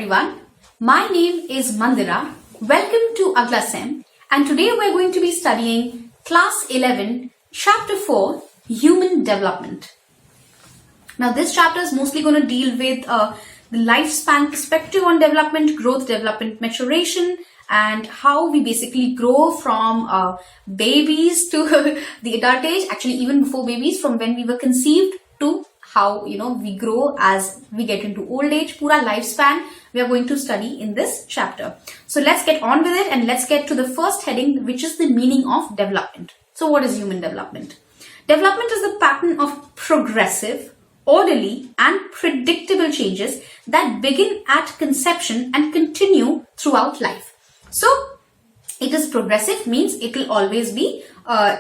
everyone. My name is Mandira. Welcome to AglaSem, and today we're going to be studying Class 11, Chapter 4, Human Development. Now this chapter is mostly going to deal with the lifespan perspective on development, growth, development, maturation, and how we basically grow from babies to the adult age, actually even before babies, from when we were conceived to how we grow as we get into old age. Pura lifespan we are going to study in this chapter. So let's get on with it and let's get to the first heading, which is the meaning of development. So what is human development? Development is the pattern of progressive, orderly and predictable changes that begin at conception and continue throughout life. So it is progressive, means it will always be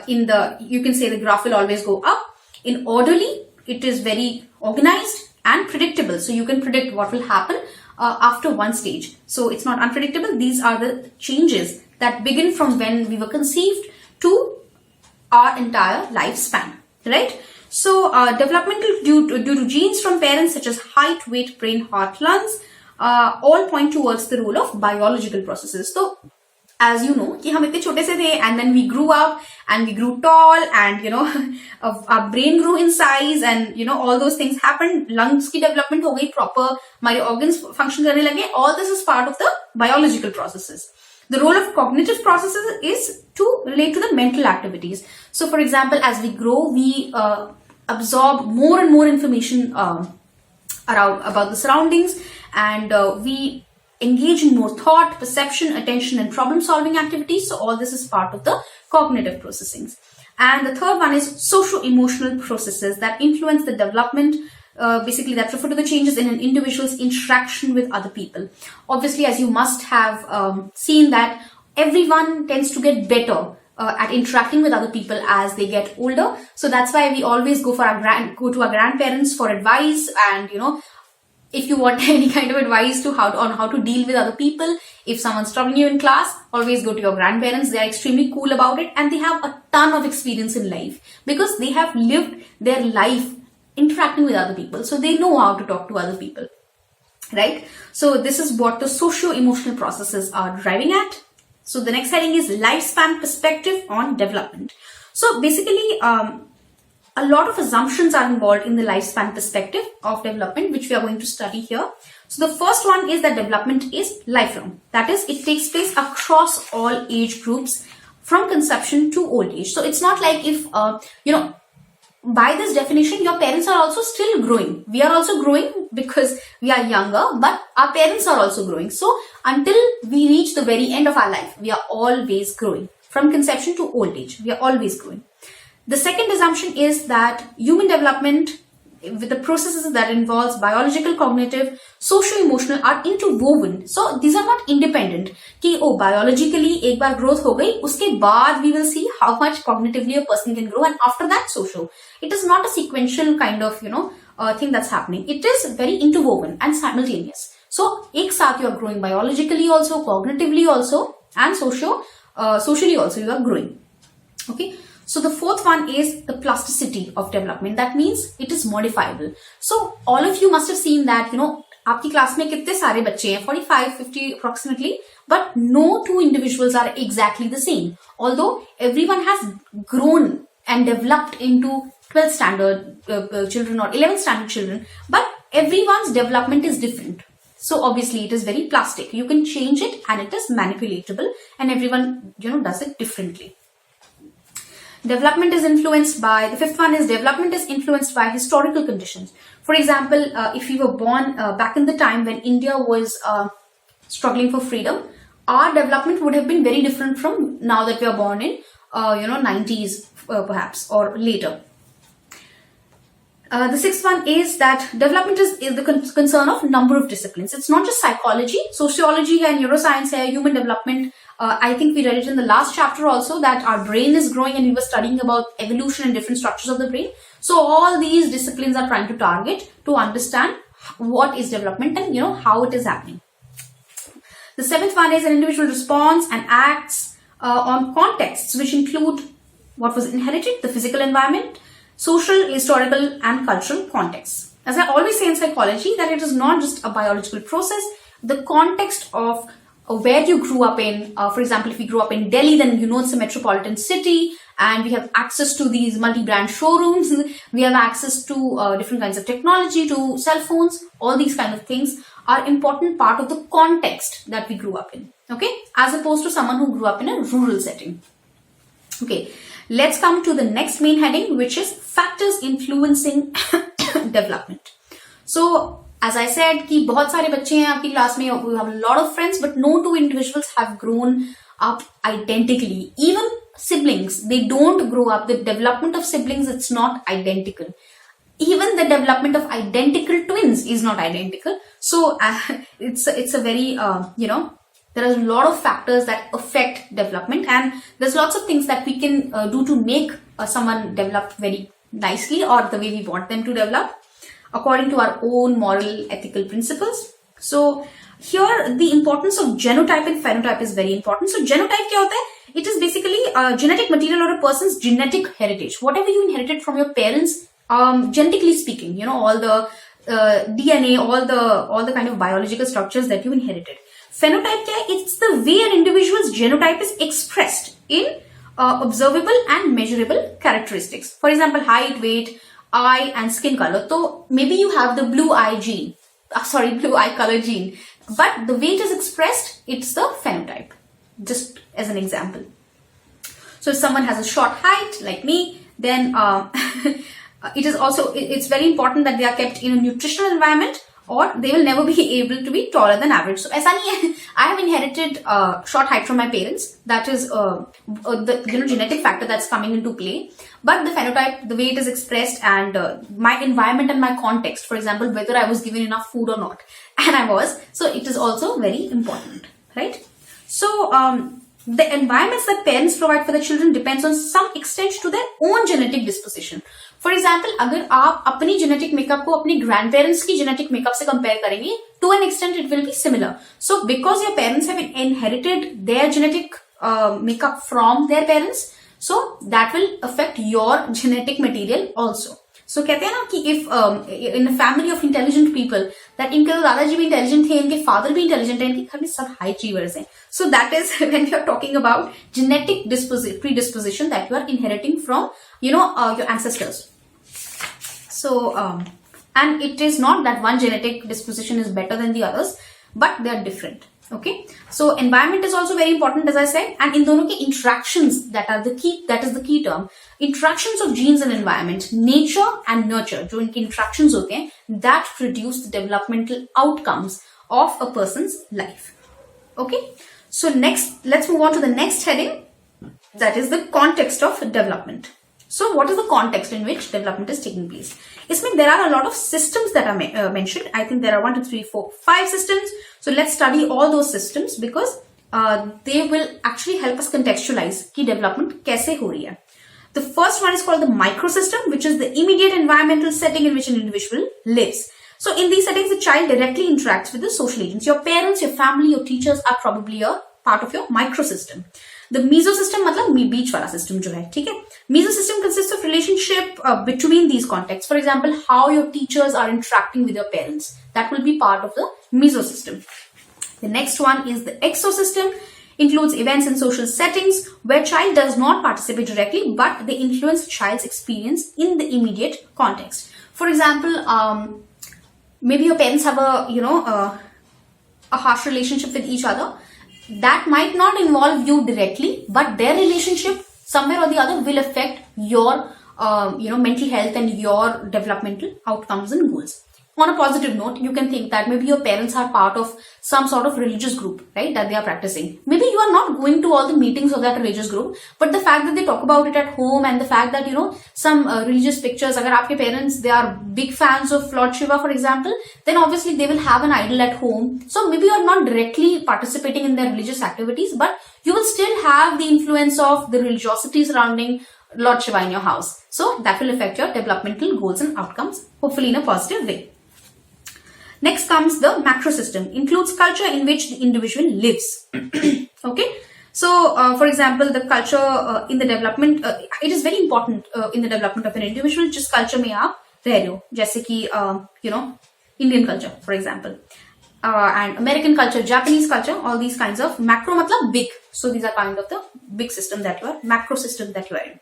you can say the graph will always go up. In orderly, it is very organized and predictable. So you can predict what will happen after one stage. So it's not unpredictable. These are the changes that begin from when we were conceived to our entire lifespan, right? So developmental due to genes from parents such as height, weight, brain, heart, lungs, all point towards the role of biological processes. So as you know, कि हम इतने छोटे से थे and then we grew up and we grew tall and our brain grew in size and all those things happened. Lungs की development हो गई proper, हमारे organs function करने लगे. All this is part of the biological processes. The role of cognitive processes is to relate to the mental activities. So for example, as we grow, we absorb more and more information about the surroundings, and we engage in more thought, perception, attention and problem solving activities. So all this is part of the cognitive processing. And the third one is socio-emotional processes that influence the development, basically that refer to the changes in an individual's interaction with other people. Obviously, as you must have seen that everyone tends to get better at interacting with other people as they get older. So that's why we always go to our grandparents for advice, and if you want any kind of advice on how to deal with other people, if someone's troubling you in class, always go to your grandparents. They are extremely cool about it and they have a ton of experience in life because they have lived their life interacting with other people. So they know how to talk to other people, right? So this is what the socio-emotional processes are driving at. So the next heading is lifespan perspective on development. So basically, a lot of assumptions are involved in the lifespan perspective of development, which we are going to study here. So the first one is that development is lifelong. That is, it takes place across all age groups from conception to old age. So it's not like if, by this definition, your parents are also still growing. We are also growing because we are younger, but our parents are also growing. So until we reach the very end of our life, we are always growing. From conception to old age, we are always growing. The second assumption is that human development with the processes that involves biological, cognitive, socio-emotional are interwoven. So these are not independent. कि biologically एक बार growth हो गई, उसके बाद we will see how much cognitively a person can grow, and after that social. It is not a sequential kind of thing that's happening. It is very interwoven and simultaneous. So एक साथ you are growing biologically also, cognitively also, and socially also you are growing. Okay. So the fourth one is the plasticity of development. That means it is modifiable. So all of you must have seen that, आपकी class में कितने सारे बच्चे हैं, 45, 50 approximately, but no two individuals are exactly the same. Although everyone has grown and developed into 12th standard children or 11th standard children, but everyone's development is different. So obviously it is very plastic. You can change it and it is manipulatable, and everyone, does it differently. Development is influenced by, the fifth one is development is influenced by historical conditions. For example, if you were born back in the time when India was struggling for freedom, our development would have been very different from now that we are born in, 90s perhaps or later. The sixth one is that development is the concern of number of disciplines. It's not just psychology, sociology and neuroscience, human development. I think we read it in the last chapter also that our brain is growing, and we were studying about evolution and different structures of the brain. So all these disciplines are trying to target to understand what is development and how it is happening. The seventh one is an individual response and acts on contexts which include what was inherited, the physical environment, social, historical and cultural contexts. As I always say in psychology, that it is not just a biological process, the context of where you grew up in. For example, if you grew up in Delhi, then you know it's a metropolitan city and we have access to these multi-brand showrooms. We have access to different kinds of technology, to cell phones. All these kind of things are important part of the context that we grew up in. Okay, as opposed to someone who grew up in a rural setting. Okay, let's come to the next main heading, which is factors influencing development. So, as I said, कि बहुत सारे बच्चे हैं आपकी class में, you have a lot of friends, but no two individuals have grown up identically. Even siblings, they don't grow up. The development of siblings, it's not identical. Even the development of identical twins is not identical. So, it's a very, there are a lot of factors that affect development, and there's lots of things that we can do to make someone develop very nicely or the way we want them to develop, according to our own moral, ethical principles. So here the importance of genotype and phenotype is very important. So genotype क्या होता है? It is basically genetic material or a person's genetic heritage. Whatever you inherited from your parents, genetically speaking, all the DNA, all the kind of biological structures that you inherited. Phenotype क्या है? It's the way an individual's genotype is expressed in observable and measurable characteristics. For example, height, weight, eye and skin color. So maybe you have the blue eye color gene, but the way it is expressed, it's the phenotype, just as an example. So if someone has a short height like me, then it's very important that they are kept in a nutritional environment, or they will never be able to be taller than average. So ऐसा नहीं है, I have inherited short height from my parents. That is the genetic factor that's coming into play. But the phenotype, the way it is expressed, and my environment and my context, for example, whether I was given enough food or not, and I was, so it is also very important, right? So the environments that parents provide for the children depends on some extent to their own genetic disposition. For example, अगर आप अपनी genetic makeup को अपने grandparents की genetic makeup से compare करेंगे, to an extent it will be similar. So because your parents have inherited their genetic makeup from their parents, so that will affect your genetic material also. So कहते हैं ना कि if in a family of intelligent people, that इनके तो दादाजी भी intelligent थे, इनके father भी intelligent हैं, इनके घर में सब high achievers हैं. So that is when we are talking about genetic predisposition that you are inheriting from, your ancestors. So, and it is not that one genetic disposition is better than the others, but they are different. Okay. So environment is also very important, as I said, and in दोनों के interactions that is the key term. Interactions of genes and environment, nature and nurture, जो इनके interactions होते हैं, that produce the developmental outcomes of a person's life. Okay. So next, let's move on to the next heading, that is the context of development. So what is the context in which development is taking place? There are a lot of systems that are mentioned. I think there are 1, 2, 3, 4, 5 systems. So let's study all those systems because they will actually help us contextualize कि development कैसे हो रही है. The first one is called the microsystem, which is the immediate environmental setting in which an individual lives. So in these settings, the child directly interacts with the social agents. Your parents, your family, your teachers are probably a part of your microsystem. The mesosystem मतलब बीच वाला system जो है, ठीक है? Mesosystem consists of relationship between these contexts. For example, how your teachers are interacting with your parents. That will be part of the mesosystem. The next one is the exosystem. Includes events and social settings where child does not participate directly, but they influence the child's experience in the immediate context. For example, maybe your parents have a harsh relationship with each other. That might not involve you directly, but their relationship somewhere or the other will affect your mental health and your developmental outcomes and goals. On a positive note, you can think that maybe your parents are part of some sort of religious group, right, that they are practicing. Maybe you are not going to all the meetings of that religious group, but the fact that they talk about it at home and the fact that, some religious pictures, agar aapke parents, they are big fans of Lord Shiva, for example, then obviously they will have an idol at home. So maybe you are not directly participating in their religious activities, but you will still have the influence of the religiosity surrounding Lord Shiva in your house. So that will affect your developmental goals and outcomes, hopefully in a positive way. Next comes the macrosystem. Includes culture in which the individual lives. Okay. So, for example, the culture in the development, it is very important in the development of an individual. Just culture में आप रह रहे हो, जैसे कि Indian culture, for example. and American culture, Japanese culture, all these kinds of macro matlab big. So these are kind of the big system that you are, macro system that you are in.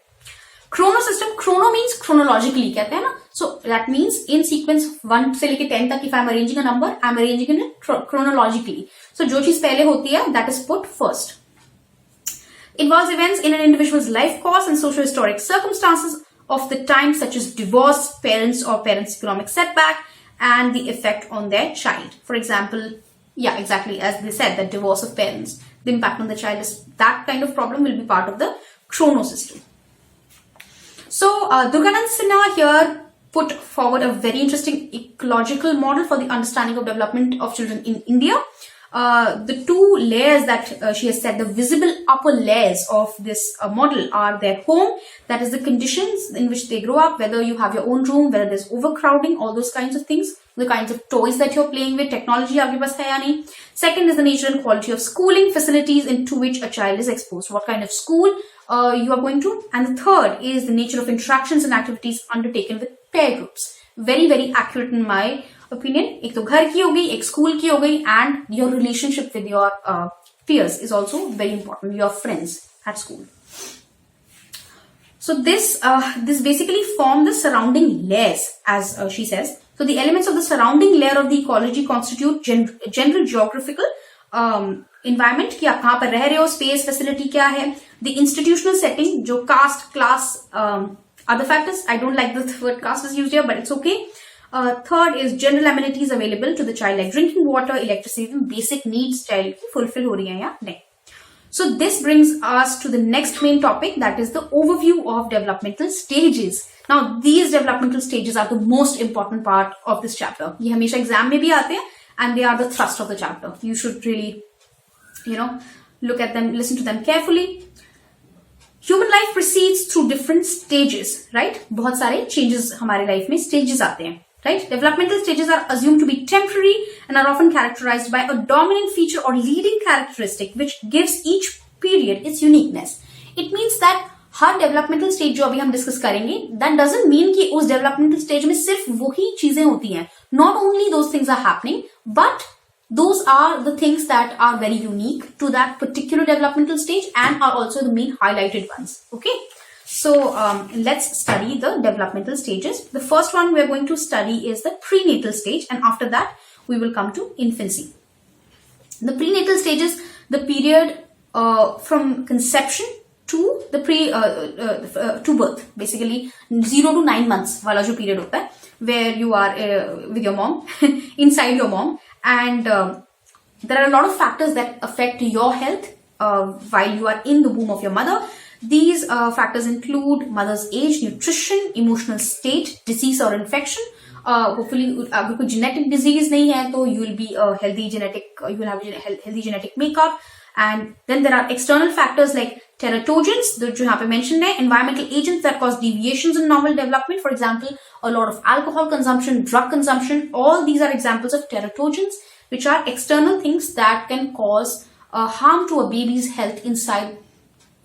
Chrono system, chrono means chronologically, कहते हैं ना? So that means in sequence 1 से लेके 10 तक, if I am arranging a number, I am arranging it chronologically. So जो चीज पहले होती है, that is put first. Involves events in an individual's life course and socio-historic circumstances of the time, such as divorce, parents or parents' economic setback, and the effect on their child. For example, yeah, exactly as they said, that divorce of parents, the impact on the child is that kind of problem will be part of the chrono system. So Durganand Sinha here put forward a very interesting ecological model for the understanding of development of children in India. The two layers that she has said, the visible upper layers of this model are their home, that is the conditions in which they grow up, whether you have your own room, whether there's overcrowding, all those kinds of things, the kinds of toys that you're playing with, technology aapke paas hai ya nahi. Second is the nature and quality of schooling, facilities into which a child is exposed, what kind of school you are going to. And the third is the nature of interactions and activities undertaken with pair groups. Very, very accurate in my opinion. एक तो घर की हो गई, एक school की हो गई, and your relationship with your peers is also very important, your friends at school. So this basically form the surrounding layers, as she says. So the elements of the surrounding layer of the ecology constitute general geographical environment, कि आप कहाँ पर रह रहे हो, space, facility क्या है, the institutional setting, जो caste, class, other factors. I don't like the word caste is used here, but it's okay. Third is general amenities available to the child, like drinking water, electricity, basic needs child की fulfill हो रही हैं या नहीं. So this brings us to the next main topic, that is the overview of developmental stages. Now these developmental stages are the most important part of this chapter. ये हमेशा exam में भी आते हैं, and they are the thrust of the chapter. You should really, look at them, listen to them carefully. Human life proceeds through different stages, right? बहुत सारे changes हमारे life में stages आते हैं. Right? Developmental stages are assumed to be temporary and are often characterized by a dominant feature or leading characteristic which gives each period its uniqueness. It means that her developmental stage जो अभी हम discuss करेंगे, that doesn't mean कि उस developmental stage में सिर्फ वही चीजें होती हैं. Not only those things are happening, but those are the things that are very unique to that particular developmental stage and are also the main highlighted ones. Okay? So let's study the developmental stages. The first one we are going to study is the prenatal stage, and after that we will come to infancy. The prenatal stage is the period from conception to the to birth, basically 0 to 9 months वाला जो period होता है, where you are with your mom, inside your mom, and there are a lot of factors that affect your health while you are in the womb of your mother. These factors include mother's age, nutrition, emotional state, disease or infection. Hopefully, अगर कोई genetic disease नहीं है, तो you will be a healthy genetic, you will have a healthy genetic makeup. And then there are external factors like teratogens, जो यहाँ पे mentioned है, environmental agents that cause deviations in normal development. For example, a lot of alcohol consumption, drug consumption. All these are examples of teratogens, which are external things that can cause harm to a baby's health inside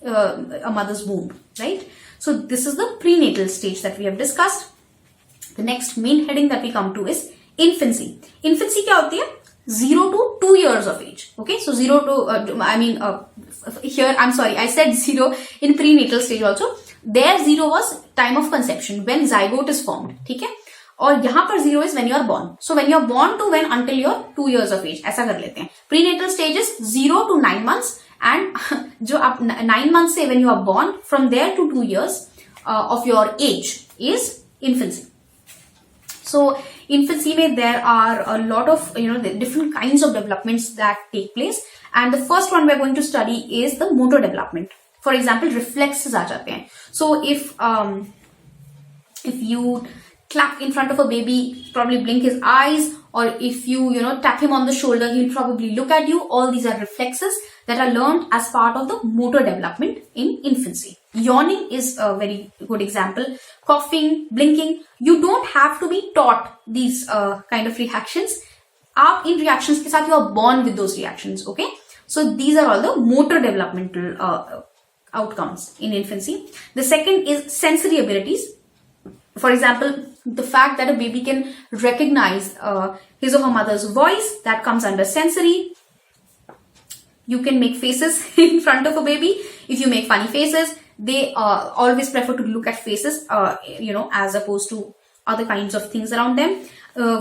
a mother's womb, right? So this is the prenatal stage that we have discussed. The next main heading that we come to is infancy. Infancy क्या होती है? 0 to 2 years of age. Okay, so 0 to here I'm sorry, I said 0 in prenatal stage also. There 0 was time of conception when zygote is formed. ठीक है? और यहाँ पर 0 is when you are born. So when you are born to when until you're 2 years of age. ऐसा कर लेते हैं. Prenatal stage is 0 to 9 months. And जो आप 9 months से when you are born, from there to 2 years of your age is infancy. So infancy में there are a lot of different kinds of developments that take place, and the first one we are going to study is the motor development. For example, reflexes आ जाते हैं. So if you clap in front of a baby, probably blink his eyes, or if you tap him on the shoulder, he'll probably look at you. All these are reflexes that are learned as part of the motor development in infancy. Yawning is a very good example. Coughing, blinking. You don't have to be taught these kind of reactions. आप इन reactions के साथ you are born with those reactions. Okay, so these are all the motor developmental outcomes in infancy. The second is sensory abilities. For example, the fact that a baby can recognize his or her mother's voice, that comes under sensory. You can make faces in front of a baby. If you make funny faces, they always prefer to look at faces, as opposed to other kinds of things around them.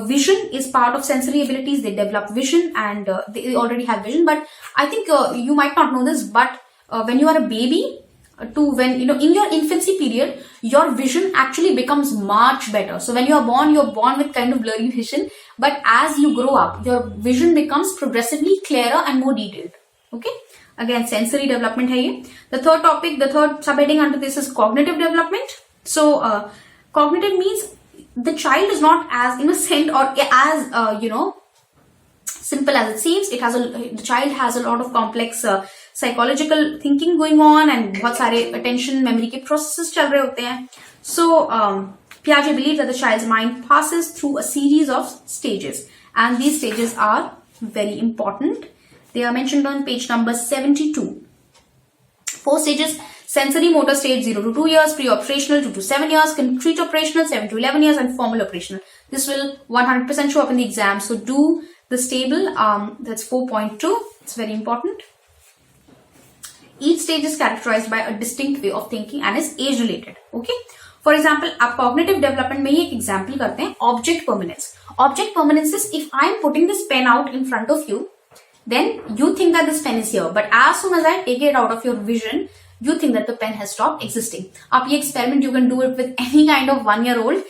Vision is part of sensory abilities. They develop vision, and they already have vision. But I think you might not know this, but when you are a baby, in your infancy period, your vision actually becomes much better. So when you're born with kind of blurry vision, but as you grow up, your vision becomes progressively clearer and more detailed. Okay, again, sensory development hai ye. The third subheading under this is cognitive development. So cognitive means the child is not as innocent or as simple as it seems. The child has a lot of complex psychological thinking going on, and बहुत सारे attention memory के processes चल रहे होते हैं. So Piaget believes that the child's mind passes through a series of stages, and these stages are very important. They are mentioned on page number 72. 4 stages: sensory motor stage 0 to 2 years, pre-operational 2 to 7 years, concrete operational 7 to 11 years, and formal operational. This will 100% show up in the exam. So do this table. That's 4.2. It's very important. Each stage is characterized by a distinct way of thinking and is age related. Okay. For example, आप cognitive development में ही एक example करते हैं, object permanence. Object permanence is if I am putting this pen out in front of you, then you think that this pen is here. But as soon as I take it out of your vision, you think that the pen has stopped existing. Up ये experiment, you can do it with any kind of 1-year-old.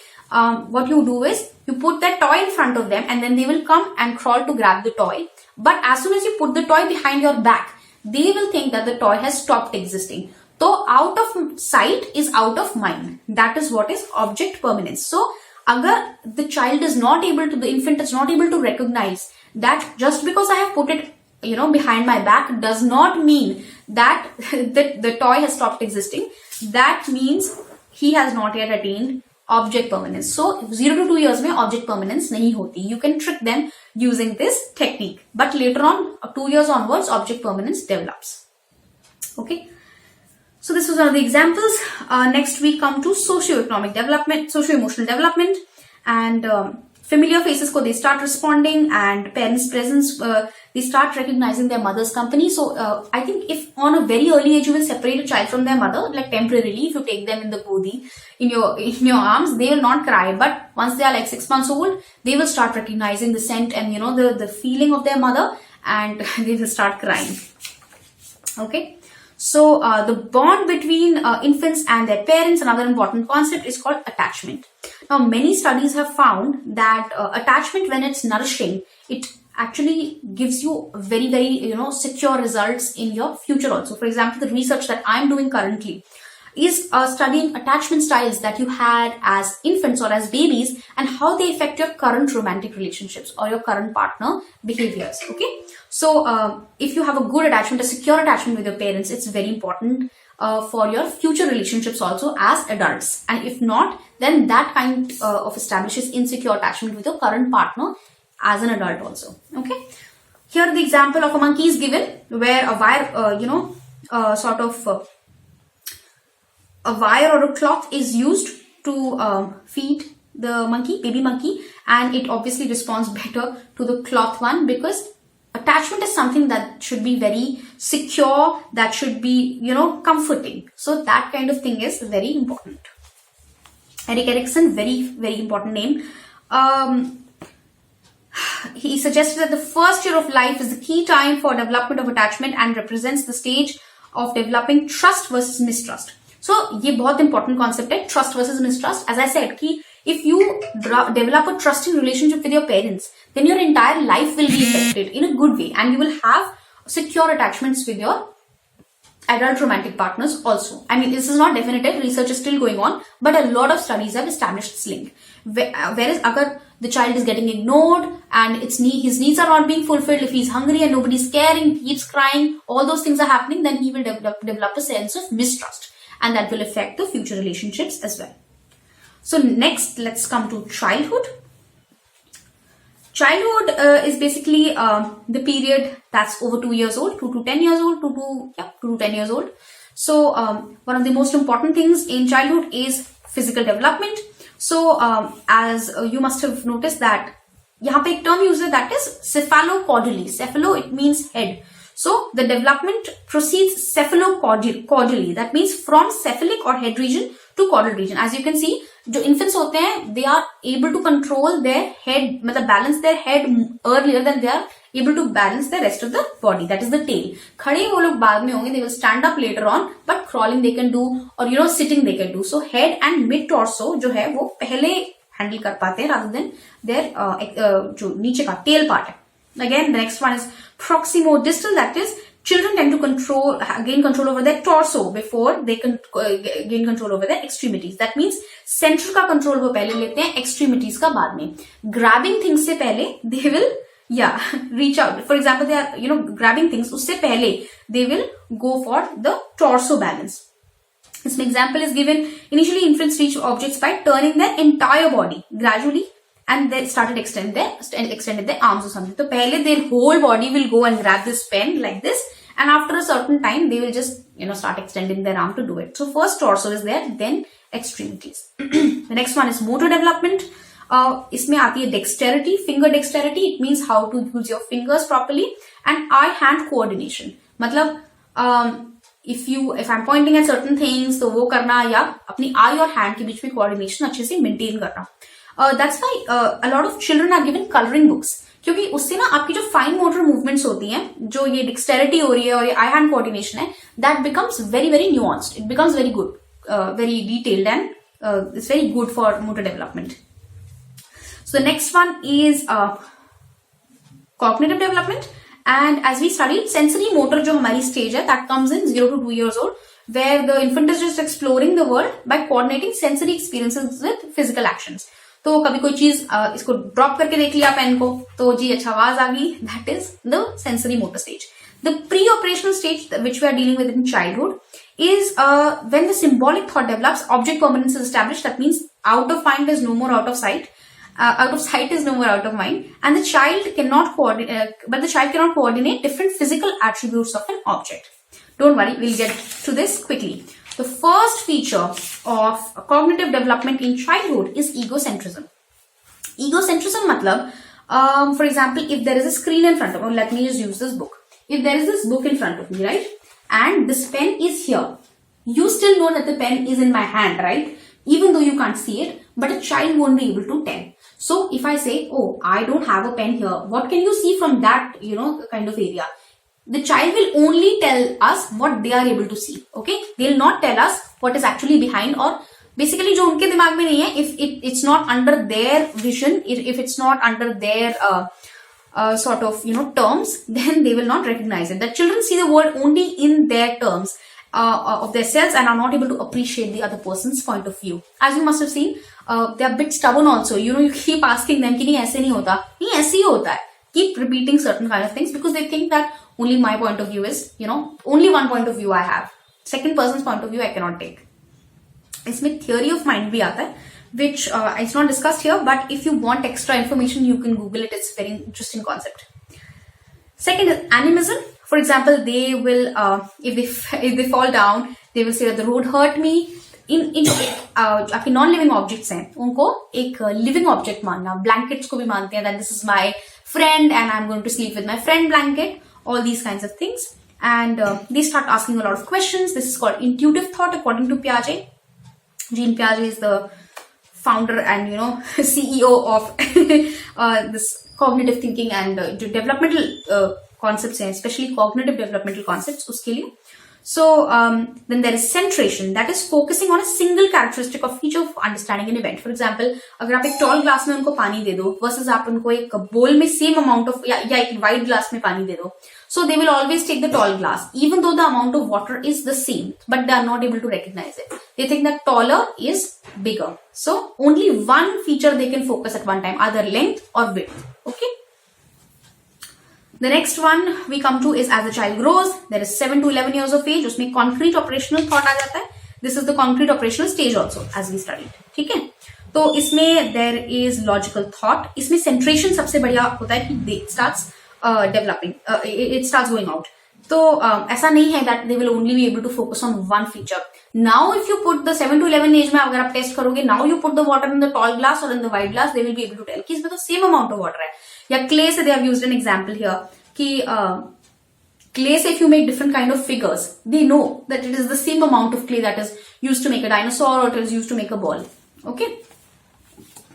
What you do is you put that toy in front of them, and then they will come and crawl to grab the toy. But as soon as you put the toy behind your back, they will think that the toy has stopped existing. So out of sight is out of mind. That is what is object permanence. So agar the child is not able to, the infant is not able to recognize that just because I have put it behind my back does not mean that the toy has stopped existing. That means he has not yet attained object permanence. So 0 to 2 years mein object permanence nahi hoti. You can trick them using this technique, but later on 2 years onwards object permanence develops. Okay, so this was one of the examples. Next we come to socio-economic development, socio-emotional development, and familiar faces ko they start responding, and parents' presence, they start recognizing their mother's company. So I think if on a very early age you will separate a child from their mother, like temporarily, if you take them in the godi, in your arms, they will not cry. But once they are like 6 months old, they will start recognizing the scent and the feeling of their mother, and they will start crying. Okay. So the bond between infants and their parents, another important concept, is called attachment. Now many studies have found that attachment, when it's nourishing, it actually gives you very, very secure results in your future also. For example, the research that I'm doing currently is studying attachment styles that you had as infants or as babies, and how they affect your current romantic relationships or your current partner behaviors. Okay, so if you have a good attachment, a secure attachment with your parents, it's very important for your future relationships also as adults. And if not, then that kind of establishes insecure attachment with your current partner as an adult also. Okay, here the example of a monkey is given, where a wire, a wire or a cloth is used to feed the monkey, baby monkey, and it obviously responds better to the cloth one, because attachment is something that should be very secure, that should be comforting. So that kind of thing is very important. Erik Erikson, very, very important name. He suggested that the first year of life is the key time for development of attachment and represents the stage of developing trust versus mistrust. So ये बहुत important concept है, trust versus mistrust. As I said, कि if you develop a trusting relationship with your parents, then your entire life will be affected in a good way, and you will have secure attachments with your adult romantic partners also. I mean, this is not definitive, research is still going on, but a lot of studies have established this link. Whereas agar the child is getting ignored and his needs are not being fulfilled, if he's hungry and nobody's caring, he keeps crying, all those things are happening, then he will develop a sense of mistrust, and that will affect the future relationships as well. So next, let's come to childhood. Childhood is basically the period that's over 2 years old, 2 to 10 years old, 2 to 10 years old. So one of the most important things in childhood is physical development. So as you must have noticed that यहाँ पे एक term use है that is cephalocaudally. Cephalo it means head. So the development proceeds cephalocaudally. That means from cephalic or head region to caudal region. As you can see, जो infants होते हैं they are able to control their head, मतलब balance their head earlier than they are able to balance the rest of the body. That is the tail. खड़े वो लोग बाद में होंगे, they will stand up later on, but crawling they can do or sitting they can do. So head and mid torso जो है वो पहले हैंडल कर पाते हैं rather than their जो नीचे का tail part है. Again, the next one is proximo-distal. That is, children tend to gain control over their torso before they can gain control over their extremities. That means central का control वो पहले लेते हैं, extremities का बाद में. Grabbing things से पहले they will reach out. For example, they are grabbing things. उससे पहले they will go for the torso balance. This example is given. Initially, infants reach objects by turning their entire body gradually. And they started extended their arms or something. So, pehle their whole body will go and grab this pen like this, and after a certain time, they will just start extending their arm to do it. So, first torso is there, then extremities. The next one is motor development. इसमें आती है dexterity, finger dexterity. It means how to use your fingers properly, and eye-hand coordination. मतलब if I'm pointing at certain things, तो वो करना या अपनी eye और hand के बीच में coordination अच्छे से maintain करना. That's why a lot of children are given coloring books, क्योंकि उससे ना आपकी जो फाइन मोटर मूवमेंट्स होती हैं, जो ये डिक्सटेरिटी हो रही है और ये आई हैंड कोऑर्डिनेशन है, that becomes very very nuanced. It becomes very good, very detailed, and it's very good for motor development. So the next one is cognitive development, and as we studied, sensory motor जो हमारी stage है, that comes in 0 to 2 years old, where the infant is just exploring the world by coordinating sensory experiences with physical actions. तो कभी कोई चीज इसको drop करके देख लिया पेन को, तो जी अच्छा आवाज आ गई, that is the sensory motor stage. The preoperational stage which we are dealing with in childhood is when the symbolic thought develops, object permanence is established. That means out of mind is no more out of sight. Out of sight is no more out of mind, and the child cannot coordinate different physical attributes of an object. Don't worry, we'll get to this quickly. The first feature of cognitive development in childhood is egocentrism. Egocentrism matlab, for example, if there is a screen in front of me, let me just use this book. If there is this book in front of me, right, and this pen is here, you still know that the pen is in my hand, right? Even though you can't see it, but a child won't be able to tell. So if I say, oh, I don't have a pen here, what can you see from that, kind of area? The child will only tell us what they are able to see, okay? They'll not tell us what is actually behind, or basically जो उनके दिमाग में नहीं है, if it's not under their vision, if it's not under their sort of terms, then they will not recognize it. The children see the world only in their terms of their selves and are not able to appreciate the other person's point of view. As you must have seen, they are a bit stubborn also. You keep asking them कि नहीं ऐसे नहीं होता, नहीं ऐसे ही होता है. Keep repeating certain kind of things because they think that only my point of view is, only one point of view I have. Second person's point of view I cannot take. इसमें theory of mind भी आता है, which is not discussed here, but if you want extra information, you can Google it. It's a very interesting concept. Second is animism. For example, they will, if they fall down, they will say that the road hurt me. आपके non living objects हैं, उनको एक living object मानना. Blankets को भी मानते हैं, that this is my friend and I'm going to sleep with my friend blanket. All these kinds of things, and they start asking a lot of questions. This is called intuitive thought according to Piaget. Jean Piaget is the founder and CEO of this cognitive thinking and developmental concepts, especially cognitive developmental concepts उसके लिए. So then there is centration, that is focusing on a single characteristic of each of understanding an event. For example, अगर आप एक tall glass में उनको पानी दे दो versus आप उनको एक bowl में same amount of या एक wide glass में पानी दे दो, so they will always take the tall glass even though the amount of water is the same, but they are not able to recognize it. They think that taller is bigger. So only one feature they can focus at one time, either length or width. Okay. The next one we come to is as the child grows, there is 7 to 11 years of age, उसमें concrete operational thought आ जाता है. This is the concrete operational stage also, as we studied. ठीक है, तो इसमें there is logical thought. इसमें centration सबसे बढ़िया होता है कि it starts developing, it starts going out. तो ऐसा नहीं है that they will only be able to focus on one feature. Now if you put the 7 to 11 age में अगर आप टेस्ट करोगे, now you put the water in the tall glass or in the wide glass, they will be able to tell कि इसमें तो same amount of water है. या clay से they have used an example here कि clay से if you make different kind of figures, they know that it is the same amount of clay that is used to make a dinosaur or it is used to make a ball. Okay.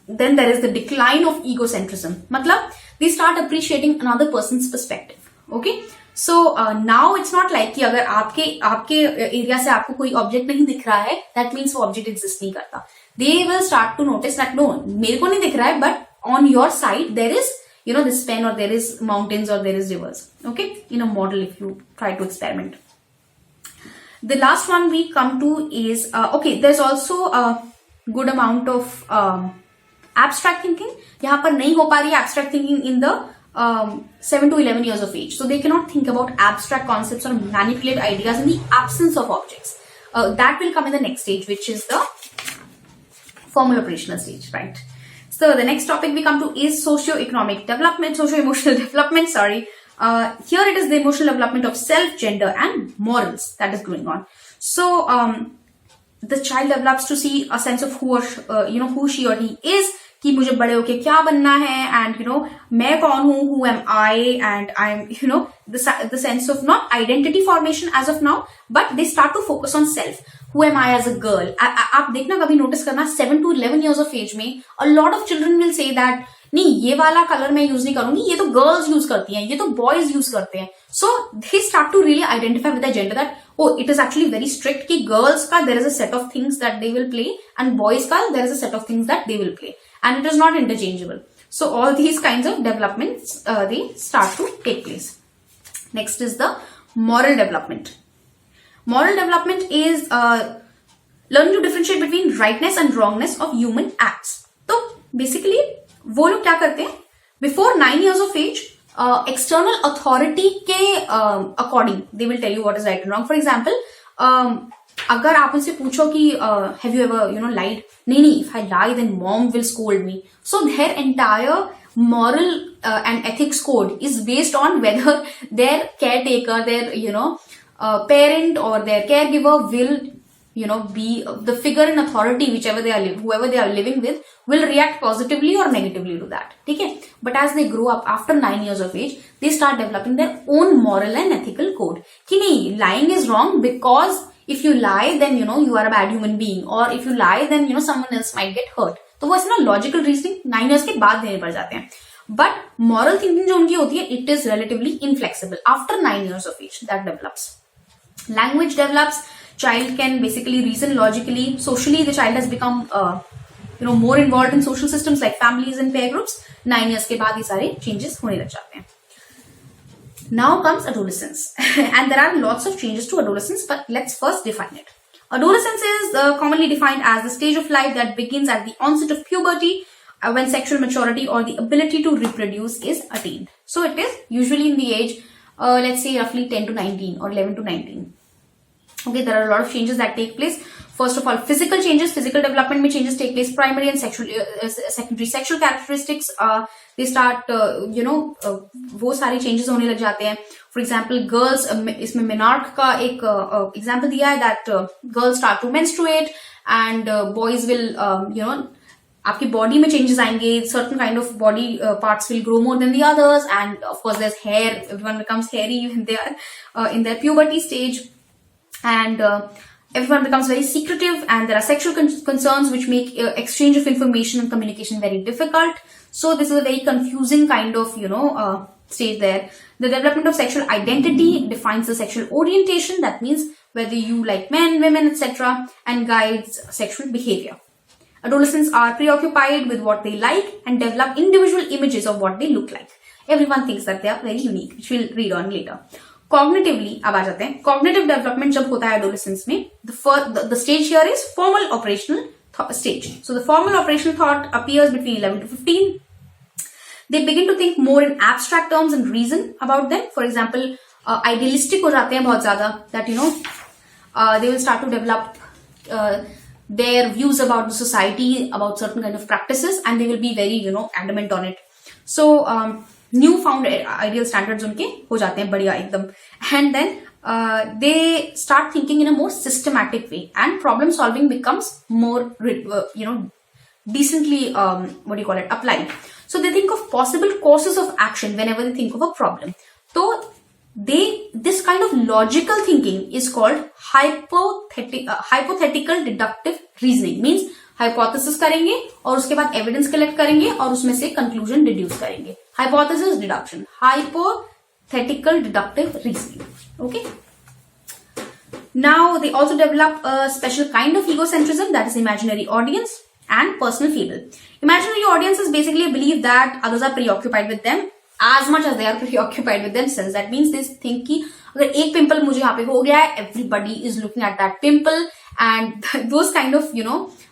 Then there is the decline of egocentrism. मतलब they start appreciating another person's perspective. Okay. So now it's not like कि अगर आपके area से आपको कोई object नहीं दिख रहा है, that means वो ऑब्जेक्ट एग्जिस्ट नहीं करता. They will start to notice that no, मेरे को नहीं दिख रहा है, but on your side there is this pen or there is mountains or there is rivers. Okay, in a model if you try to experiment. The last one we come to is okay. There's also a good amount of abstract thinking. यहाँ पर नहीं हो पा रही है abstract thinking in the 7 to 11 years of age. So they cannot think about abstract concepts or manipulate ideas in the absence of objects. That will come in the next stage, which is the formal operational stage, right? So the next topic we come to is socio-economic development, socio-emotional development, sorry. Here it is the emotional development of self, gender and morals that is going on. So the child develops to see a sense of who she or he is, कि मुझे बड़े होके क्या बनना है, and मैं कौन हूँ, who am I, and I'm the sense of not identity formation as of now, but they start to focus on self. Who am I as a girl? आप देखना कभी नोटिस करना 7 to 11 years of age में a lot of children will say that नहीं ये वाला colour मैं use नहीं करूंगी, ये तो गर्ल्स यूज करती हैं, ये तो बॉयज यूज करते हैं. So they start to really identify with the gender that it is actually very strict कि गर्ल्स का there is a set of things that they will play and boys का there is a set of things that they will play and it is not interchangeable. So all these kinds of developments they start to take place. Next is the moral development. Moral development is learning to differentiate between rightness and wrongness of human acts. So basically वो लोग क्या करते हैं, before 9 years of age external authority के according they will tell you what is right and wrong. For example अगर आप उनसे पूछो कि have you ever lied, नहीं if I lie then mom will scold me. So their entire moral and ethics code is based on whether their caretaker, their parent or their caregiver will be the figure in authority whoever they are living with will react positively or negatively to that. Okay? But as they grow up after 9 years of age, they start developing their own moral and ethical code. कि नहीं, lying is wrong because if you lie then you are a bad human being, or if you lie then someone else might get hurt. तो वो ऐसे ना logical reasoning 9 years के बाद देने पड़ जाते हैं. बट मॉरल थिंकिंग जो उनकी होती है it is relatively inflexible after 9 years of age that develops. Language develops. Child can basically reason logically. Socially the child has become more involved in social systems like families and peer groups. 9 years के बाद ये सारे changes होने लग जाते हैं. Now comes adolescence and there are lots of changes to adolescence, but let's first define it. Adolescence is commonly defined as the stage of life that begins at the onset of puberty when sexual maturity or the ability to reproduce is attained. So it is usually in the age let's say roughly 10 to 19 or 11 to 19. Okay, there are a lot of changes that take place. First of all, physical changes, physical development में changes take place. Primary and secondary sexual characteristics they start वो सारे changes होने लग जाते हैं. For example, girls इसमें Menard का एक example दिया है that girls start to menstruate and boys will आपकी body में changes आएंगे. Certain kind of body parts will grow more than the others, and of course there's hair. Everyone becomes hairy when they are in their puberty stage, and everyone becomes very secretive, and there are sexual concerns which make exchange of information and communication very difficult. So this is a very confusing kind of stage there. The development of sexual identity defines the sexual orientation, that means whether you like men, women, etc., and guides sexual behavior. Adolescents are preoccupied with what they like and develop individual images of what they look like. Everyone thinks that they are very unique, which we'll read on later. Cognitively अब आ जाते हैं. Cognitive development जब होता है adolescence में, the stage here is formal operational stage. So the formal operational thought appears between 11 to 15. They begin to think more in abstract terms and reason about them. For example, idealistic हो जाते हैं बहुत ज़्यादा, that they will start to develop their views about the society, about certain kind of practices, and they will be very adamant on it. So new found ideal standards उनके हो जाते हैं बढ़िया एकदम. And then they start thinking in a more systematic way, and problem solving becomes more decently applied. So they think of possible courses of action whenever they think of a problem. So this kind of logical thinking is called hypothetical deductive reasoning. Means hypothesis करेंगे और उसके बाद evidence collect करेंगे और उसमें से conclusion deduce करेंगे. Hypothesis deduction, hypothetical deductive reasoning. Okay. Now they also develop a special kind of egocentrism, that is imaginary audience and personal fable. Imaginary audience is basically a belief that others are preoccupied with them as much as they are preoccupied with themselves. That means they think कि अगर एक pimple मुझे यहाँ पे हो गया है, everybody is looking at that pimple, and those kind of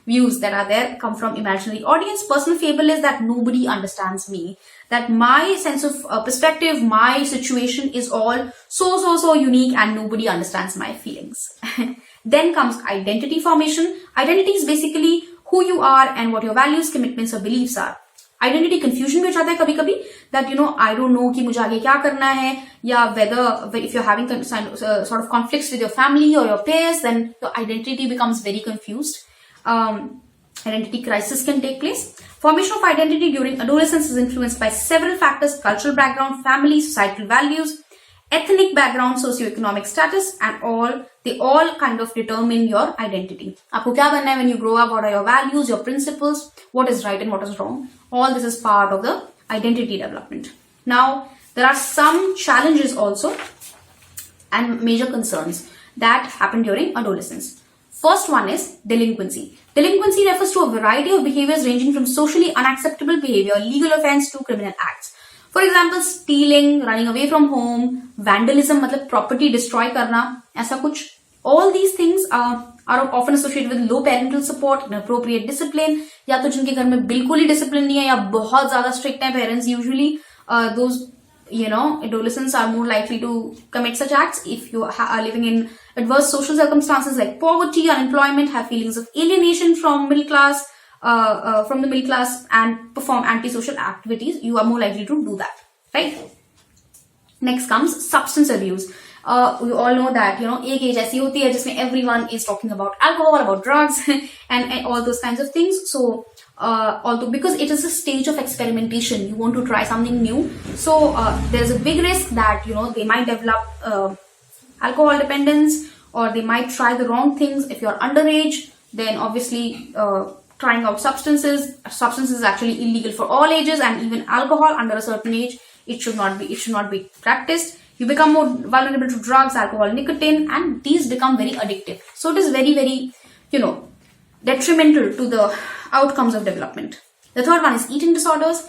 views that are there come from imaginary audience. Personal fable is that nobody understands me, that my sense of perspective, my situation is all so unique and nobody understands my feelings. Then comes identity formation. Identity is basically who you are and what your values, commitments or beliefs are. Identity confusion भी हो जाता है कभी कभी, that I don't know कि मुझे आगे क्या करना है, या whether if you're having sort of conflicts with your family or your peers, then your identity becomes very confused. Identity crisis can take place. Formation of identity during adolescence is influenced by several factors: cultural background, family, societal values, ethnic background, socio-economic status, and they all kind of determine your identity. आपको क्या बनना है when you grow up? What are your values, your principles? What is right and what is wrong? All this is part of the identity development. Now, there are some challenges also and major concerns that happen during adolescence. First one is delinquency. Delinquency refers to a variety of behaviors ranging from socially unacceptable behavior, legal offense to criminal acts. For example, stealing, running away from home, vandalism, मतलब property destroy करना, ऐसा कुछ. All these things are often associated with low parental support, inappropriate discipline, या तो जिनके घर में बिल्कुल ही discipline नहीं है या बहुत ज़्यादा strict हैं parents. Usually, those adolescents are more likely to commit such acts if you are living in adverse social circumstances like poverty, unemployment, have feelings of alienation from the middle class, and perform antisocial activities. You are more likely to do that, right? Next comes substance abuse. We all know that एक age ऐसी होती है जिसमें everyone is talking about alcohol, about drugs, and all those kinds of things. So although because it is a stage of experimentation, you want to try something new, so there is a big risk that they might develop alcohol dependence, or they might try the wrong things. If you're underage, then obviously trying out substances is actually illegal for all ages, and even alcohol under a certain age, it should not be practiced. You become more vulnerable to drugs, alcohol, nicotine, and these become very addictive. So it is very, very, detrimental to the outcomes of development. The third one is eating disorders.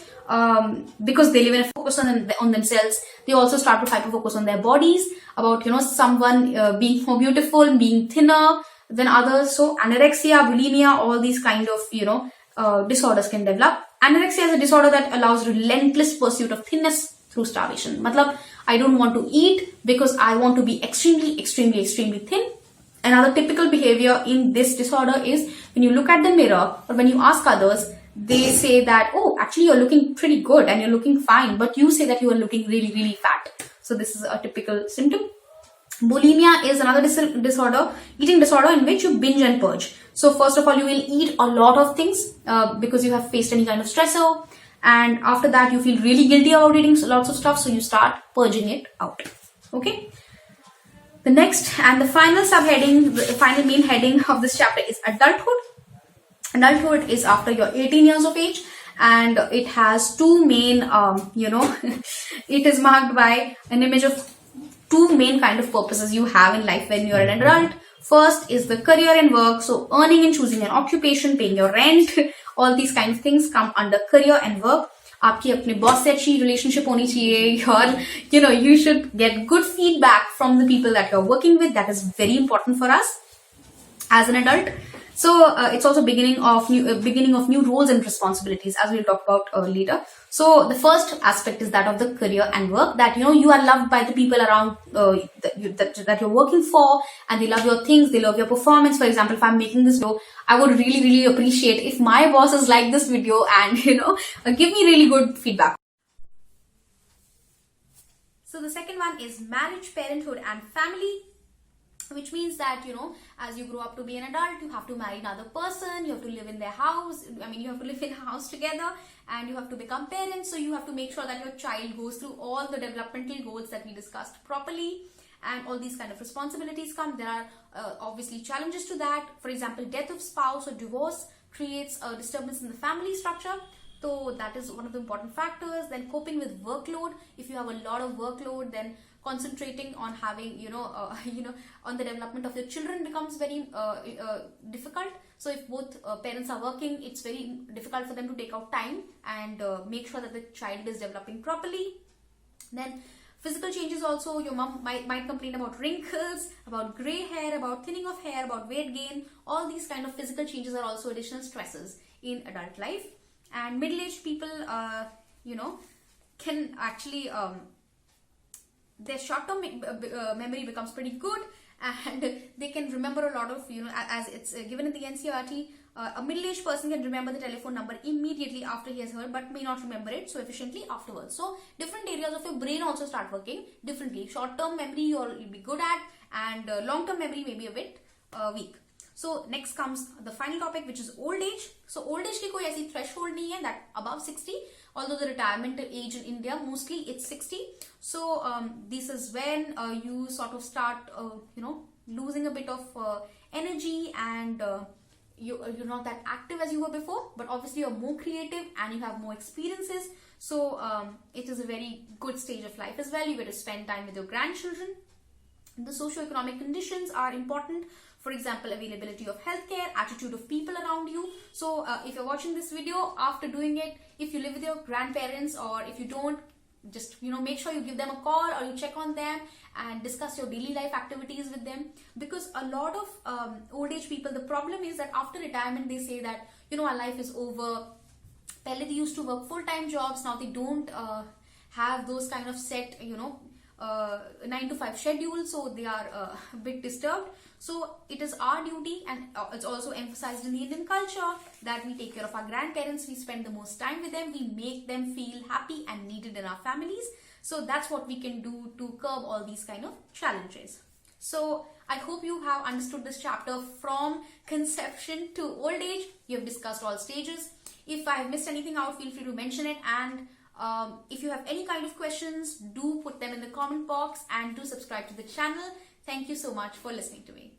Because they live in a focus on themselves, they also start to hyper-focus on their bodies, about someone being more beautiful, being thinner than others. So anorexia, bulimia, all these kind of disorders can develop. Anorexia is a disorder that allows relentless pursuit of thinness through starvation. Matlab, I don't want to eat because I want to be extremely thin. Another typical behavior in this disorder is when you look at the mirror or when you ask others, they say that, oh, actually you're looking pretty good and you're looking fine, but you say that you are looking really fat. So this is a typical symptom. Bulimia is another eating disorder in which you binge and purge. So first of all, you will eat a lot of things because you have faced any kind of stressor, and after that you feel really guilty about eating lots of stuff, so you start purging it out. Okay. The next and the final subheading, the final main heading of this chapter is adulthood. Adulthood is after you're 18 years of age, and it has two main, it is marked by an image of two main kind of purposes you have in life when you're an adult. First is the career and work. So earning and choosing an occupation, paying your rent, all these kind of things come under career and work. आपकी अपने boss से अच्छी relationship होनी चाहिए, you should get good feedback from the people that you're working with. That is very important for us as an adult. So it's also beginning of new roles and responsibilities, as we'll talk about later. So the first aspect is that of the career and work, that you are loved by the people around that you're working for, and they love your things, they love your performance. For example, if I'm making this video, I would really appreciate if my bosses like this video and give me really good feedback. So the second one is marriage, parenthood and family, which means that, as you grow up to be an adult, you have to marry another person, you have to live in their house, you have to live in a house together, and you have to become parents. So you have to make sure that your child goes through all the developmental goals that we discussed properly, and all these kind of responsibilities come. There are obviously challenges to that. For example, death of spouse or divorce creates a disturbance in the family structure. So that is one of the important factors. Then coping with workload. If you have a lot of workload, then concentrating on having, on the development of your children becomes very difficult. So if both parents are working, it's very difficult for them to take out time and make sure that the child is developing properly. Then physical changes also. Your mom might complain about wrinkles, about gray hair, about thinning of hair, about weight gain. All these kind of physical changes are also additional stresses in adult life. And middle-aged people, can actually, their short-term memory becomes pretty good, and they can remember a lot of, as it's given in the NCERT, a middle-aged person can remember the telephone number immediately after he has heard, but may not remember it so efficiently afterwards. So different areas of your brain also start working differently. Short-term memory you'll be good at, and long-term memory may be a bit weak. So next comes the final topic, which is old age. So old age की कोई ऐसी threshold नहीं है that above 60. Although the retirement age in India mostly it's 60. So this is when you sort of start, losing a bit of energy, and you're not that active as you were before. But obviously you're more creative and you have more experiences. So it is a very good stage of life as well. You get to spend time with your grandchildren. The socio-economic conditions are important. For example, availability of healthcare, attitude of people around you. So if you're watching this video, after doing it, if you live with your grandparents, or if you don't, just make sure you give them a call or you check on them and discuss your daily life activities with them. Because a lot of old age people, the problem is that after retirement they say that our life is over. Pehle they used to work full-time jobs, now they don't have those kind of set 9 to 5 schedule, so they are a bit disturbed. So it is our duty, and it's also emphasized in the Indian culture, that we take care of our grandparents, we spend the most time with them, we make them feel happy and needed in our families. So that's what we can do to curb all these kind of challenges. So I hope you have understood this chapter from conception to old age. You have discussed all stages. If I have missed anything out, feel free to mention it, and if you have any kind of questions, do put them in the comment box, and do subscribe to the channel. Thank you so much for listening to me.